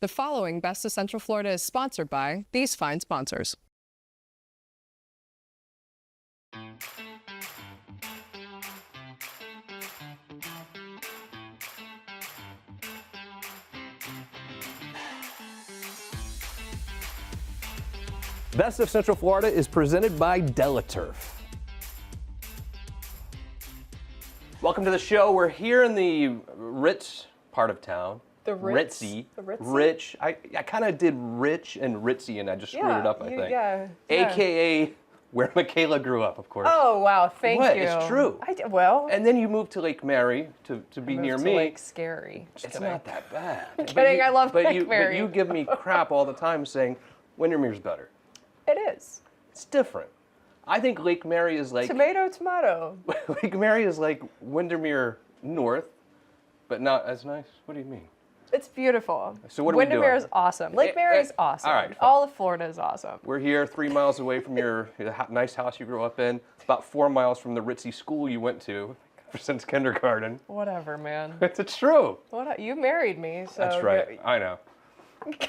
The following Best of Central Florida is sponsored by these fine sponsors. Best of Central Florida is presented by DelaTurf. Welcome to the show. We're here in the Ritz part of town. The Ritz. Ritzy. The Ritzy? Rich. I kind of did rich and ritzy and I just screwed it up, I think. Yeah. AKA where Michaela grew up, of course. Oh, wow. Thank What? you. It's true. Well, And then you moved to Lake Mary to be near me. Lake Scary. Just It's kidding. not that bad. I'm kidding, I love Lake But Mary. you give me crap all the time saying Windermere's better. It is. It's different. I think Lake Mary is like Tomato. Lake Mary is like Windermere North, but not as nice. What do you mean? It's beautiful. So what are we doing? Windermere is awesome. Lake Mary is awesome. all right, fine. All of Florida is awesome. We're here 3 miles away from your nice house you grew up in, about 4 miles from the ritzy school you went to since kindergarten. Whatever, man. It's true. You married me, so. That's right. I know.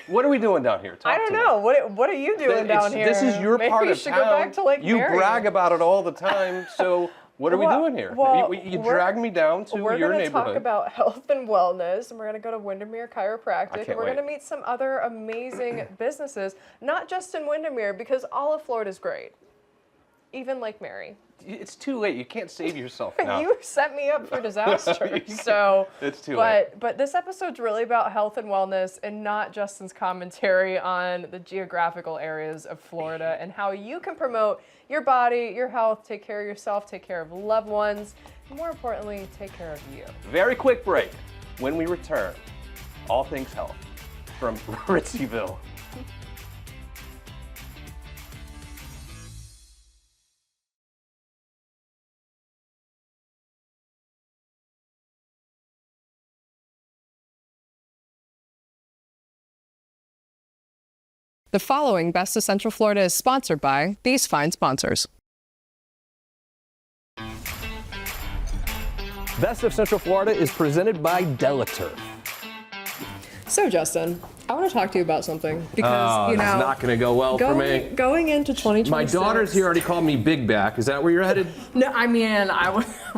What are we doing down here? Talk I don't to me. know. What are you doing down here? This is your Maybe part we of should town. go back to Lake You Mary. brag about it all the time. So what are we Well- doing here? well, you we're- drag me down to We're your going to neighborhood. talk about health and wellness, and we're going to go to Windermere Chiropractic, can't and we're wait. going to meet some other amazing businesses, not just in Windermere, because all of Florida is great, even Lake Mary. It's too late. You can't save yourself now. You set me up for disaster, so. It's too late. But this episode's really about health and wellness, and not Justin's commentary on the geographical areas of Florida and how you can promote your body, your health, take care of yourself, take care of loved ones, and more importantly, take care of you. Very quick break. When we return, all things health from Ritzyville. The following Best of Central Florida is sponsored by these fine sponsors. Best of Central Florida is presented by DelaTurf. So, Justin, I want to talk to you about something because, It's not going to go well for me. Going into 2026. My daughter's here already called me Big Back. Is that where you're headed? No, I mean,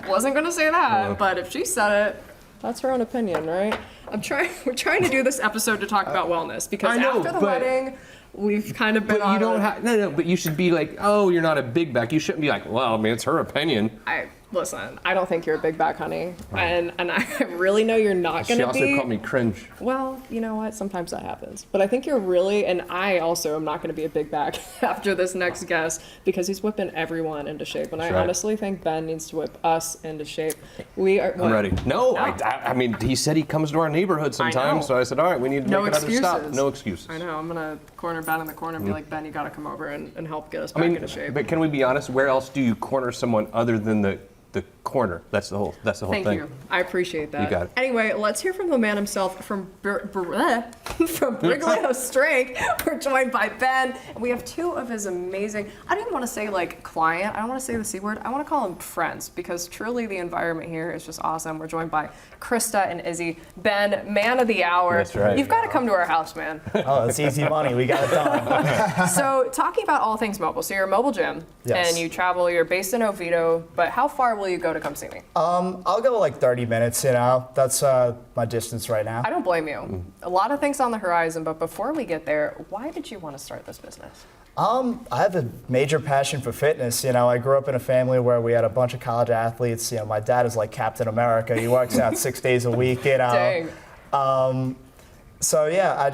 wasn't going to say that, but if she said it, that's her own opinion, right? We're trying to do this episode to talk about wellness because I know, after the but- wedding, we've kind of been But on you don't a- have no. But you should be like, oh, you're not a big back. You shouldn't be like, well, I mean, it's her opinion. Listen, I don't think you're a big back, honey, and I really know you're not going She to also be. called me cringe. Well, you know what? Sometimes that happens. But I think you're really, and I also am not going to be a big back after this next guest because he's whipping everyone into shape. And I right. honestly think Ben needs to whip us into shape. We are. I'm ready. No, I mean, he said he comes to our neighborhood sometimes, so I said, all right, we need to No make another stop. excuses. No excuses. I know. I'm going to corner Ben in the corner and be like, Ben, you got to come over and help get us I back mean, into shape. but can we be honest? Where else do you corner someone other than the corner? That's the whole Thank thing. you. I appreciate that. You got it. Anyway, let's hear from the man himself from from Briglio Strength. We're joined by Ben, and we have two of his amazing, I don't even want to say like client, I don't want to say the C word, I want to call them friends because truly the environment here is just awesome. We're joined by Krista and Izzy. Ben, man of the hour. That's right. You've got to come to our house, man. Oh, it's easy money. We got it done. So talking about all things mobile, so you're a mobile gym, Yes. and you travel, you're based in Oviedo, but how far will you go to come see me? I'll go like 30 minutes, you know. That's my distance right now. I don't blame you. A lot of things on the horizon, but before we get there, why did you want to start this business? I have a major passion for fitness. You know, I grew up in a family where we had a bunch of college athletes. You know, my dad is like Captain America. He works out 6 days a week, you know. Dang. So yeah,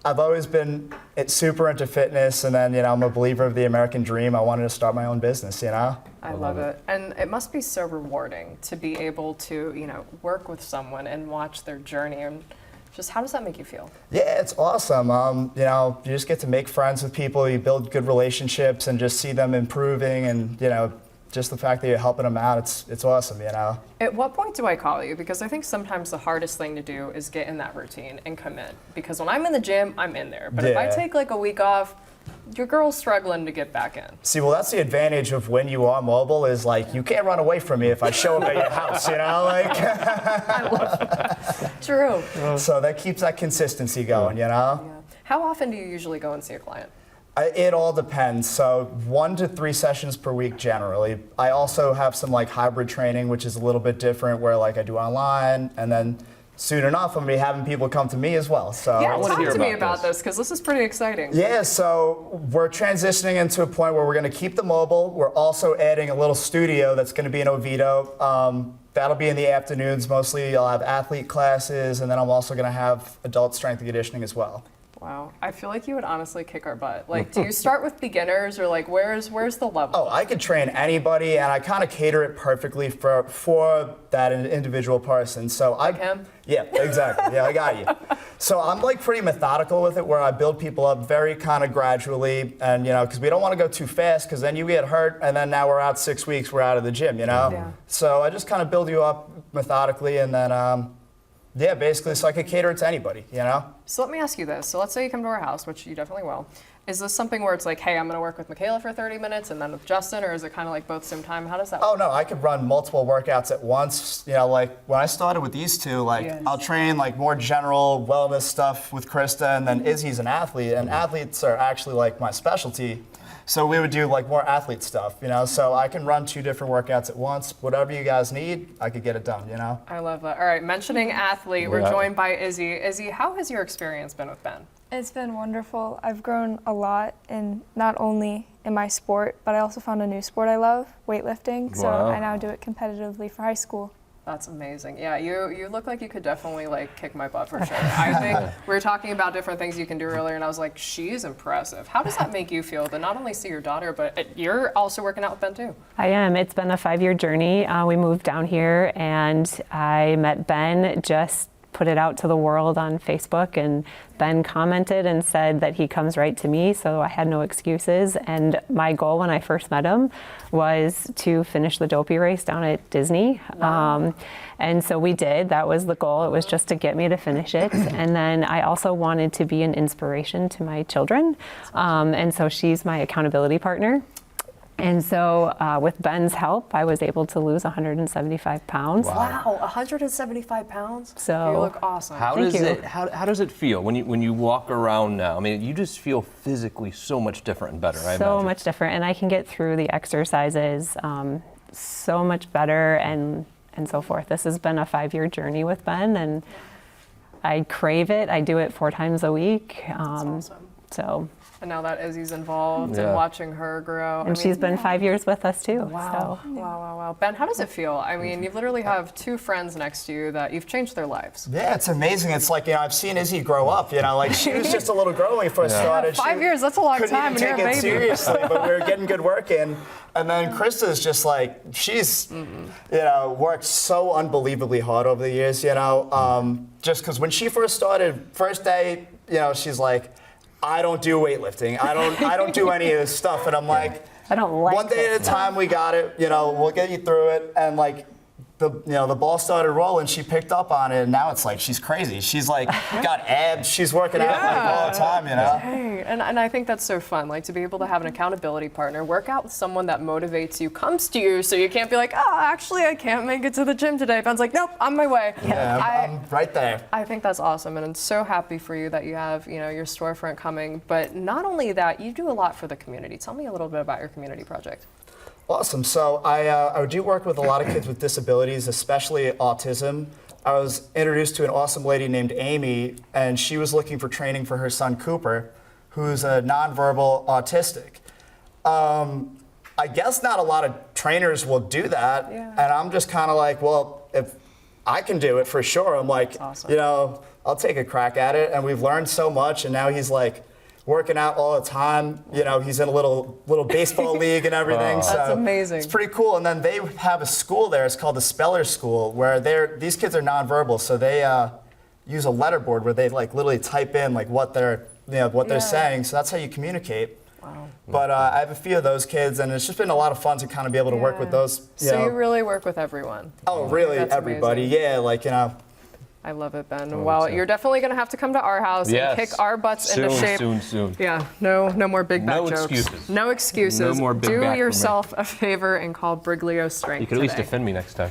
I've always been super into fitness, and then, you know, I'm a believer of the American dream. I wanted to start my own business, you know. I love it. And it must be so rewarding to be able to, you know, work with someone and watch their journey. And just how does that make you feel? Yeah, it's awesome. You know, you just get to make friends with people, you build good relationships, and just see them improving, and, you know, just the fact that you're helping them out, it's awesome, you know. At what point do I call you? Because I think sometimes the hardest thing to do is get in that routine and commit. Because when I'm in the gym, I'm in there. But if I Yeah. take like a week off, your girl's struggling to get back in. See, well, that's the advantage of when you are mobile is like you can't run away from me if I show up at your house, you know, like. True. So that keeps that consistency going, you know. Yeah. How often do you usually go and see a client? It all depends. So 1 to 3 sessions per week generally. I also have some like hybrid training, which is a little bit different, where like I do online, and then soon enough I'm gonna be having people come to me as well. So Yeah, wanna talk hear to me about about this because this is pretty exciting. yeah, so we're transitioning into a point where we're going to keep the mobile. We're also adding a little studio that's going to be in Oviedo. That'll be in the afternoons mostly. I'll have athlete classes, and then I'm also going to have adult strength and conditioning as well. Wow, I feel like you would honestly kick our butt. Like, do you start with beginners or like where's the level? Oh, I could train anybody, and I kind of cater it perfectly for that individual person. So Like him? Yeah, exactly. Yeah, I got you. So I'm like pretty methodical with it, where I build people up very kind of gradually, and you know, because we don't want to go too fast, because then you get hurt, and then now we're out 6 weeks, we're out of the gym, you know. Yeah. So I just kind of build you up methodically, and then yeah, basically, so I could cater it to anybody, you know. So let me ask you this. So let's say you come to our house, which you definitely will. Is this something where it's like, hey, I'm going to work with Michaela for 30 minutes and then with Justin, or is it kind of like both same time? How does that work? Oh no, I could run multiple workouts at once. You know, like when I started with these two, like Yes. I'll train like more general wellness stuff with Krista, and then Izzy's an athlete, and athletes are actually like my specialty. So we would do like more athlete stuff, you know. So I can run 2 different workouts at once. Whatever you guys need, I could get it done, you know. I love that. All right, mentioning athlete, we're Yeah. joined by Izzy. Izzy, how has your experience been with Ben? It's been wonderful. I've grown a lot, in not only in my sport, but I also found a new sport I love, weightlifting. So Wow. I now do it competitively for high school. That's amazing. Yeah, you look like you could definitely like kick my butt for sure. I think we were talking about different things you can do earlier, and I was like, she's impressive. How does that make you feel to not only see your daughter, but you're also working out with Ben too? I am. It's been a 5-year journey. We moved down here, and I met Ben, just put it out to the world on Facebook, and Ben commented and said that he comes right to me, so I had no excuses. And my goal when I first met him was to finish the Dopey race down at Disney. And so we did. That was the goal. It was just to get me to finish it. And then I also wanted to be an inspiration to my children. And so she's my accountability partner. And so with Ben's help, I was able to lose 175 pounds. Wow, 175 pounds? So- you look awesome. How Thank does you. it how does it feel when you walk around now? I mean, you just feel physically so much different and better. I So imagine. much different, and I can get through the exercises so much better, and so forth. This has been a 5-year journey with Ben, and I crave it. I do it 4 times a week. Awesome. So, And now that Izzy's involved Yeah. and watching her grow. and she's been 5 years with us too. Wow. So. Wow. Ben, how does it feel? I mean, you literally have 2 friends next to you that you've changed their lives. Yeah, it's amazing. It's like, you know, I've seen Izzy grow up, you know, like she was just a little girl when we first started. 5 years, that's a long couldn't time, even and take you're a it baby. seriously, but we were getting good work in. And then Krista's just like, she's, you know, worked so unbelievably hard over the years, you know, just because when she first started, first day, you know, she's like, I don't do weightlifting. I don't do any of this stuff. And I'm like, I don't like one day this at a time, we got it, you know, we'll get you through it. And like, the ball started rolling, she picked up on it, and now it's like she's crazy. She's like got abs, she's working out like all the time, you know. Hey, and I think that's so fun, like to be able to have an accountability partner, work out with someone that motivates you, comes to you, so you can't be like, oh, actually, I can't make it to the gym today. Ben's like, nope, on my way. Yeah, I'm right there. I think that's awesome, and I'm so happy for you that you have, you know, your storefront coming. But not only that, you do a lot for the community. Tell me a little bit about your community project. Awesome. So I do work with a lot of kids with disabilities, especially autism. I was introduced to an awesome lady named Amy, and she was looking for training for her son Cooper, who's a nonverbal autistic. I guess not a lot of trainers will do that, Yeah. and I'm just kind of like, well, if I can do it for sure, I'm like, awesome. you know, I'll take a crack at it. And we've learned so much, and now he's like working out all the time. You know, he's in a little baseball league and everything. So That's amazing. It's pretty cool. And then they have a school there. It's called the Speller School, where these kids are nonverbal, so they use a letterboard where they like literally type in like what they're saying. So that's how you communicate. Wow. But I have a few of those kids, and it's just been a lot of fun to kind of be able to work with those. So you really work with everyone. Oh, really? That's Everybody? amazing. Yeah, like, you know. I love it, Ben. Well, you're definitely going to have to come to our house Yes. and kick our butts into Soon, shape. soon. Yeah, no more big back No jokes. excuses. No excuses. No more big Do back for me. yourself a favor and call Briglio Strength You could at least today. defend me next time.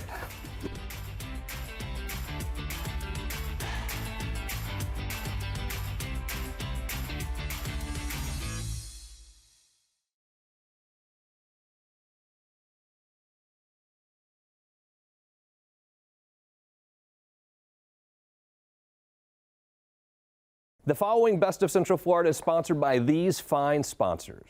The following Best of Central Florida is sponsored by these fine sponsors.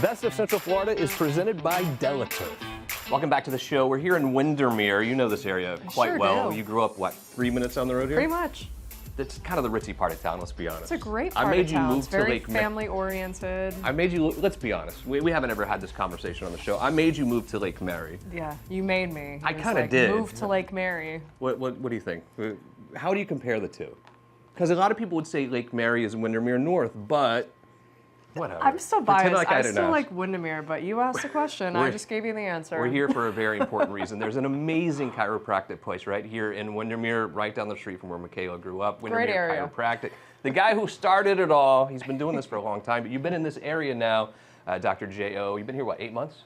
Best of Central Florida is presented by Delaturf. Welcome back to the show. We're here in Windermere. You know this area quite sure well. do. You grew up, what, 3 minutes down the road here? Pretty much. It's kind of the ritzy part of town, let's be honest. It's a great I part made of you town. move It's to very Lake Mary. family oriented. I made you, let's be honest, we haven't ever had this conversation on the show. I made you move to Lake Mary. Yeah, you made me. I It was kinda like, did. Move to Lake Mary. What do you think? How do you compare the two? Because a lot of people would say Lake Mary is Windermere North, but whatever. I'm still Pretend biased. like I I didn't still ask. like Windermere, but you asked the question. I We're- just gave you the answer. We're here for a very important reason. There's an amazing chiropractic place right here in Windermere, right down the street from where Michaela grew up. Windermere area. Chiropractic. The guy who started it all, he's been doing this for a long time, but you've been in this area now, Dr. J.O. You've been here, what, 8 months?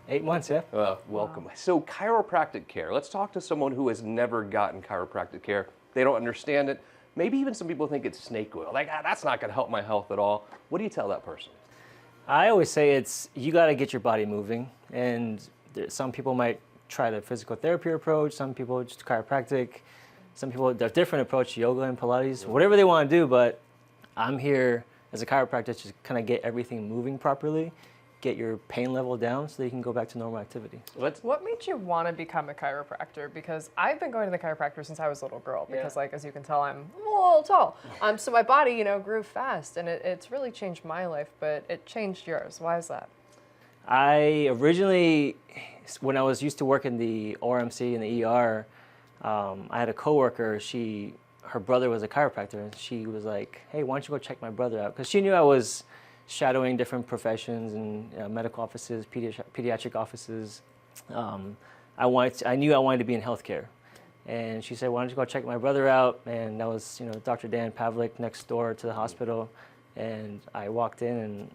8 months, yeah. Welcome. So chiropractic care. Let's talk to someone who has never gotten chiropractic care. They don't understand it. Maybe even some people think it's snake oil. Like, that's not going to help my health at all. What do you tell that person? I always say you got to get your body moving, and some people might try the physical therapy approach, some people just chiropractic, some people, there's different approach, yoga and Pilates, whatever they want to do, but I'm here as a chiropractor to kind of get everything moving properly, get your pain level down so that you can go back to normal activity. What made you want to become a chiropractor? Because I've been going to the chiropractor since I was a little girl. Because, like, as you can tell, I'm a little tall. So my body, grew fast, and it's really changed my life. But it changed yours. Why is that? I originally, when I was used to work in the RMC and the ER, I had a coworker. Her brother was a chiropractor, and she was like, "Hey, why don't you go check my brother out?" Because she knew I was shadowing different professions and medical offices, pediatric offices. I knew I wanted to be in healthcare, and she said, "Why don't you go check my brother out?" And that was, Dr. Dan Pavlik next door to the hospital, and I walked in and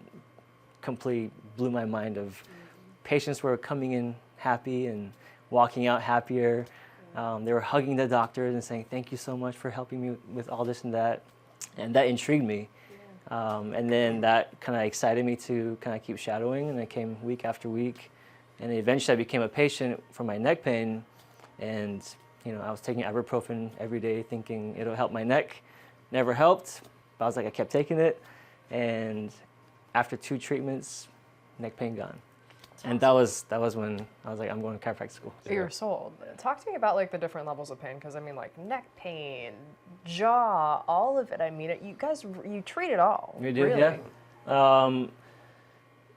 completely blew my mind of patients were coming in happy and walking out happier. They were hugging the doctors and saying, "Thank you so much for helping me with all this and that," and that intrigued me. And then that kind of excited me to kind of keep shadowing, and I came week after week. And then eventually I became a patient for my neck pain, and I was taking ibuprofen every day thinking it'll help my neck. Never helped, but I was like, I kept taking it, and after 2 treatments, neck pain gone. And that was when I was like, I'm going to chiropractic school. You're sold. Talk to me about like the different levels of pain, because I mean, like neck pain, jaw, all of it. I mean, you treat it all. We do, really. yeah.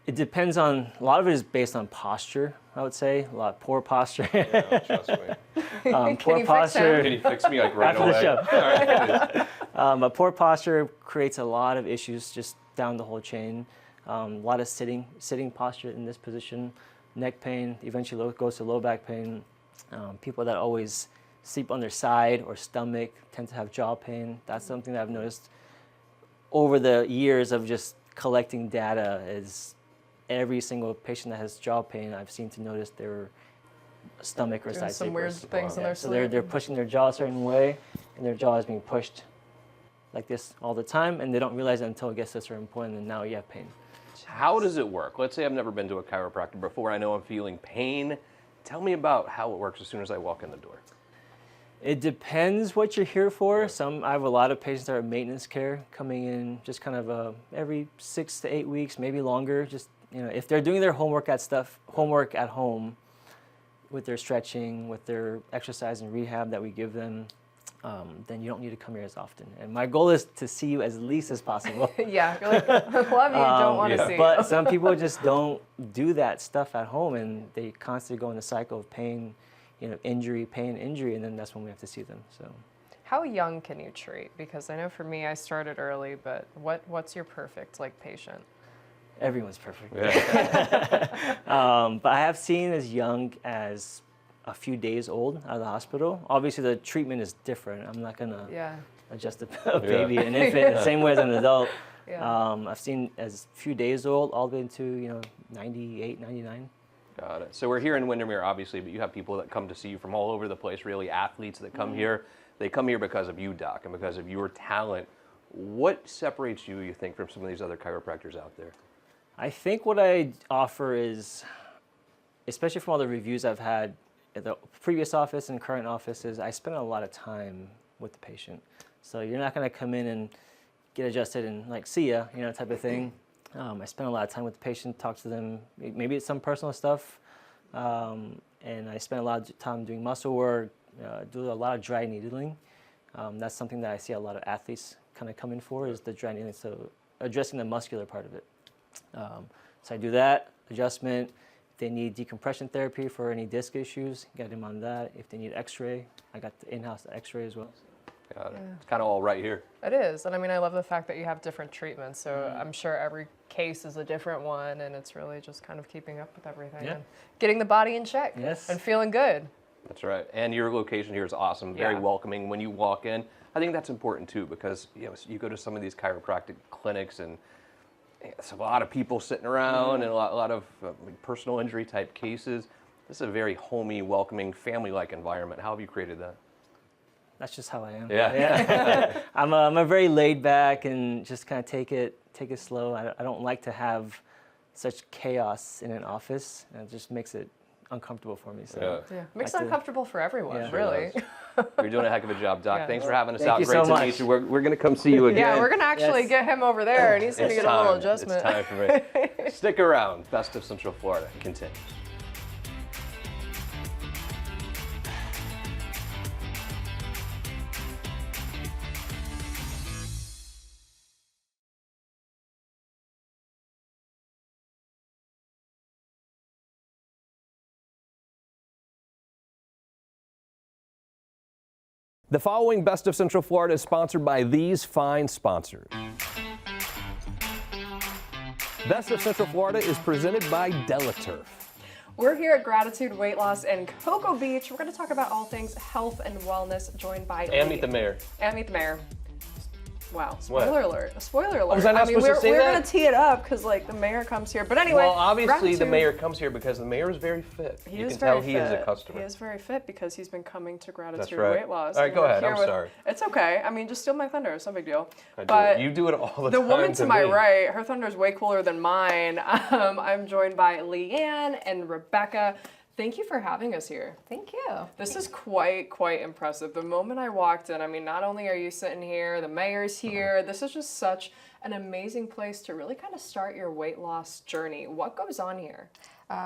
It depends on, a lot of it is based on posture, I would say. A lot of poor posture. Yeah, trust me. Can Poor you fix posture. Can you fix me like right After the away? show. All right, please. But poor posture creates a lot of issues just down the whole chain. A lot of sitting posture in this position, neck pain, eventually goes to low back pain. People that always sleep on their side or stomach tend to have jaw pain. That's something that I've noticed over the years of just collecting data. Is every single patient that has jaw pain, I've seen to notice their stomach or Doing side some weird staples. things in their So sleep. they're pushing their jaw a certain way, and their jaw is being pushed like this all the time, and they don't realize it until it gets to a certain point, and now you have pain. How does it work? Let's say I've never been to a chiropractor before. I know I'm feeling pain. Tell me about how it works as soon as I walk in the door. It depends what you're here for. I have a lot of patients that are maintenance care coming in just kind of every 6 to 8 weeks, maybe longer. Just if they're doing their homework at home with their stretching, with their exercise and rehab that we give them, then you don't need to come here as often. And my goal is to see you as least as possible. Yeah, you're like, I love you, don't want to see But you. some people just don't do that stuff at home, and they constantly go in the cycle of pain, injury, pain, injury, and then that's when we have to see them. So, How young can you treat? Because I know for me, I started early, but what's your perfect patient? Everyone's perfect. Yeah. But I have seen as young as a few days old out of the hospital. Obviously, the treatment is different. I'm not gonna Yeah. adjust a baby, an infant, the same way as an adult. Yeah. I've seen as few days old all the way into 98, 99. Got it. So we're here in Windermere, obviously, but you have people that come to see you from all over the place, really athletes that come here. They come here because of you, Doc, and because of your talent. What separates you, you think, from some of these other chiropractors out there? I think what I offer is, especially from all the reviews I've had at the previous office and current offices, I spend a lot of time with the patient. So you're not going to come in and get adjusted and like, see ya, type of thing. I spend a lot of time with the patient, talk to them. Maybe it's some personal stuff. And I spend a lot of time doing muscle work, do a lot of dry needling. That's something that I see a lot of athletes kind of come in for, is the dry needling. So addressing the muscular part of it. So I do that, adjustment. If they need decompression therapy for any disc issues, get them on that. If they need x-ray, I got the in-house x-ray as well. Got it. It's kind of all right here. It is. And I mean, I love the fact that you have different treatments. So I'm sure every case is a different one, and it's really just kind of keeping up with everything and getting the body in check and feeling good. That's right. And your location here is awesome, very Yeah. welcoming when you walk in. I think that's important too, because you go to some of these chiropractic clinics and it's a lot of people sitting around and a lot of personal injury type cases. This is a very homey, welcoming, family-like environment. How have you created that? That's just how I am. Yeah. I'm a very laid back and just kind of take it slow. I don't like to have such chaos in an office, and it just makes it uncomfortable for me. So Yeah. Makes it uncomfortable for everyone, really. You're doing a heck of a job, Doc. Yeah. Thanks for having us Thank out. you Great so to much. meet you. We're going to come see you again. Yeah, we're going to actually get him over there, and he's going to It's get a little time. adjustment. It's time for me. Stick around. Best of Central Florida continues. The following Best of Central Florida is sponsored by these fine sponsors. Best of Central Florida is presented by Delaturf. We're here at Gratitude Weight Loss in Cocoa Beach. We're going to talk about all things health and wellness, joined by And meet the mayor. And meet the mayor. Wow, spoiler alert. Spoiler alert. was I not supposed to say we're that? going to tee it up because the mayor comes here. But anyway, Well, obviously the Gratitude- mayor comes here because the mayor is very fit. He You is can very tell he is a fit. customer. He is very fit because he's been coming to Gratitude right. Weight Loss. All right, and go we're ahead. here I'm with- sorry. It's okay. I mean, just steal my thunder. It's no big deal. I do But it. You do it all the the time. woman to my me. right, her thunder is way cooler than mine. I'm joined by Leanne and Rebecca. Thank you for having us here. Thank you. This is quite impressive. The moment I walked in, I mean, not only are you sitting here, the mayor's here. This is just such an amazing place to really kind of start your weight loss journey. What goes on here?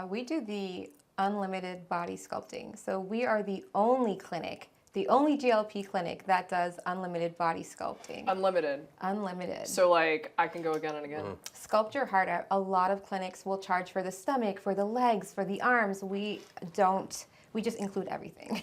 We do the unlimited body sculpting. So we are the only clinic, the only GLP clinic that does unlimited body sculpting. Unlimited. Unlimited. So like I can go again and again. Sculpt your heart out. A lot of clinics will charge for the stomach, for the legs, for the arms. We don't. We just include everything.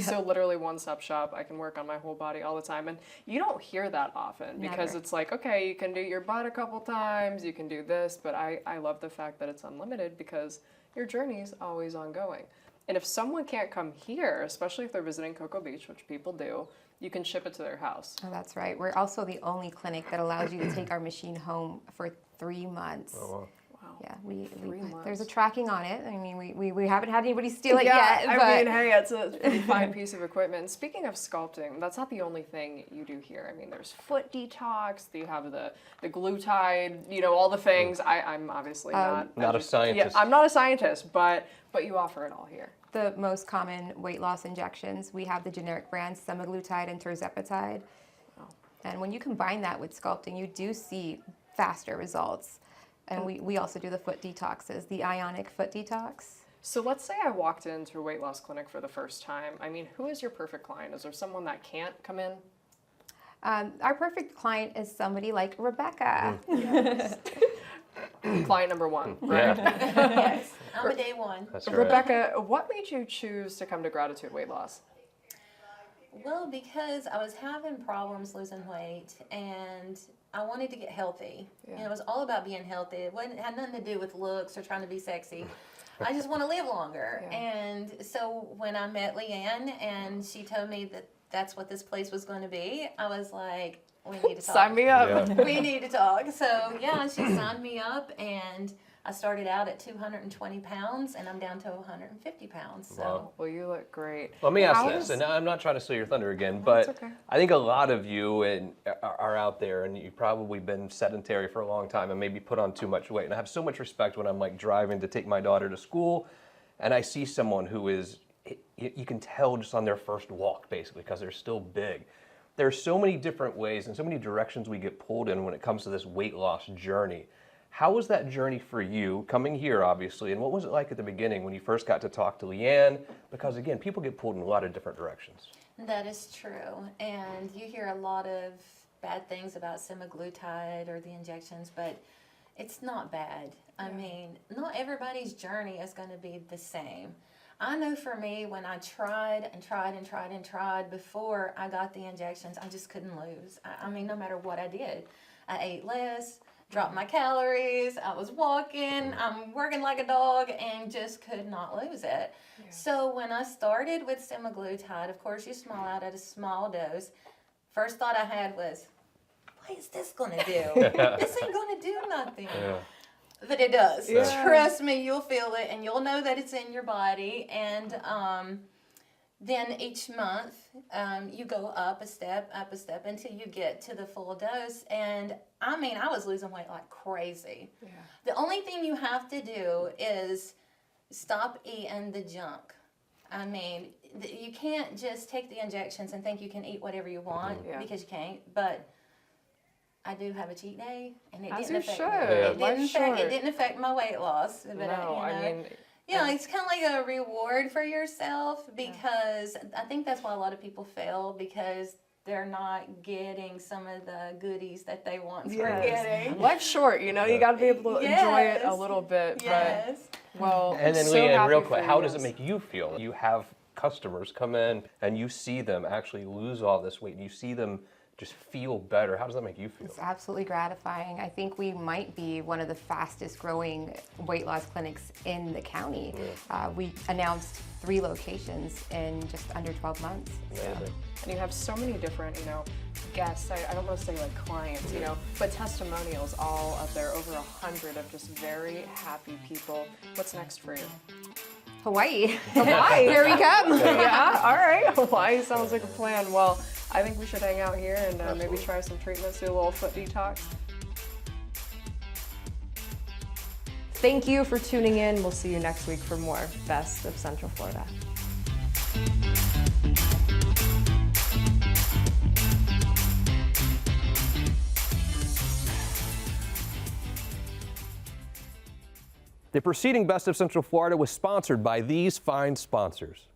So literally one-stop shop. I can work on my whole body all the time. And you don't hear that often because Never. it's like, okay, you can do your butt a couple times, you can do this, but I love the fact that it's unlimited because your journey is always ongoing. And if someone can't come here, especially if they're visiting Cocoa Beach, which people do, you can ship it to their house. Oh, that's right. We're also the only clinic that allows you to take our machine home for 3 months. Oh, wow. Yeah, 3 months. there's a tracking on it. I mean, we haven't had anybody steal it yet. But I mean, hey, it's a pretty fine piece of equipment. And speaking of sculpting, that's not the only thing you do here. I mean, there's foot detox, you have the glutide, all the things. I'm obviously Not a scientist. Yeah, I'm not a scientist, but you offer it all here. the most common weight loss injections, we have the generic brands semaglutide and tirzepatide. And when you combine that with sculpting, you do see faster results. And we also do the foot detoxes, the ionic foot detox. So let's say I walked into a weight loss clinic for the first time. I mean, who is your perfect client? Is there someone that can't come in? Our perfect client is somebody like Rebecca. Client number one, right? Yeah. I'm a day one. That's right. Rebecca, what made you choose to come to Gratitude Weight Loss? Well, because I was having problems losing weight and I wanted to get healthy. You know, it was all about being healthy. It had nothing to do with looks or trying to be sexy. I just want to live longer. And so when I met Leanne and she told me that that's what this place was going to be, I was like, we need to talk. Sign me up. We need to talk. So yeah, she signed me up and I started out at 220 pounds and I'm down to 150 pounds. So. Wow. Well, you look great. Let me ask How this, is- and I'm not trying to steal your thunder again, but okay. I think a lot of you are out there, and you've probably been sedentary for a long time, and maybe put on too much weight. And I have so much respect when I'm like driving to take my daughter to school, and I see someone who is, you can tell just on their first walk, basically, because they're still big. There's so many different ways and so many directions we get pulled in when it comes to this weight loss journey. How was that journey for you, coming here, obviously, and what was it like at the beginning when you first got to talk to Leanne? Because, again, people get pulled in a lot of different directions. That is true. And you hear a lot of bad things about semaglutide or the injections, but it's not bad. I mean, not everybody's journey is going to be the same. I know for me, when I tried and tried and tried and tried before I got the injections, I just couldn't lose. I mean, no matter what I did. I ate less, dropped my calories, I was walking, I'm working like a dog, and just could not lose it. So when I started with semaglutide, of course you small out at a small dose. First thought I had was, what is this gonna do? This ain't gonna do nothing. But it does. Trust me, you'll feel it, and you'll know that it's in your body. And then each month, you go up a step until you get to the full dose. And I mean, I was losing weight like crazy. The only thing you have to do is stop eating the junk. I mean, you can't just take the injections and think you can eat whatever you want because you can't. But I do have a cheat day, and it didn't affect me. It didn't affect my weight loss. But I mean, yeah, it's kind of like a reward for yourself because I think that's why a lot of people fail because they're not getting some of the goodies that they once were getting. life's short, you know. You got to be able to enjoy it a little bit. But, well, And then so Leanne, happy real for quick, you how does it guys. make you feel? You have customers come in and you see them actually lose all this weight and you see them just feel better. How does that make you feel? It's absolutely gratifying. I think we might be one of the fastest growing weight loss clinics in the county. We announced 3 locations in just under 12 months. And you have so many different, you know, guests. I don't want to say like clients, you know, but testimonials all up there, over 100 of just very happy people. What's next for you? Hawaii. Hawaii. Here we come. Yeah, all right. Hawaii sounds like a plan. Well, I think we should hang out here and maybe try some treatments, do a little foot detox. Thank you for tuning in. We'll see you next week for more Best of Central Florida. The preceding Best of Central Florida was sponsored by these fine sponsors.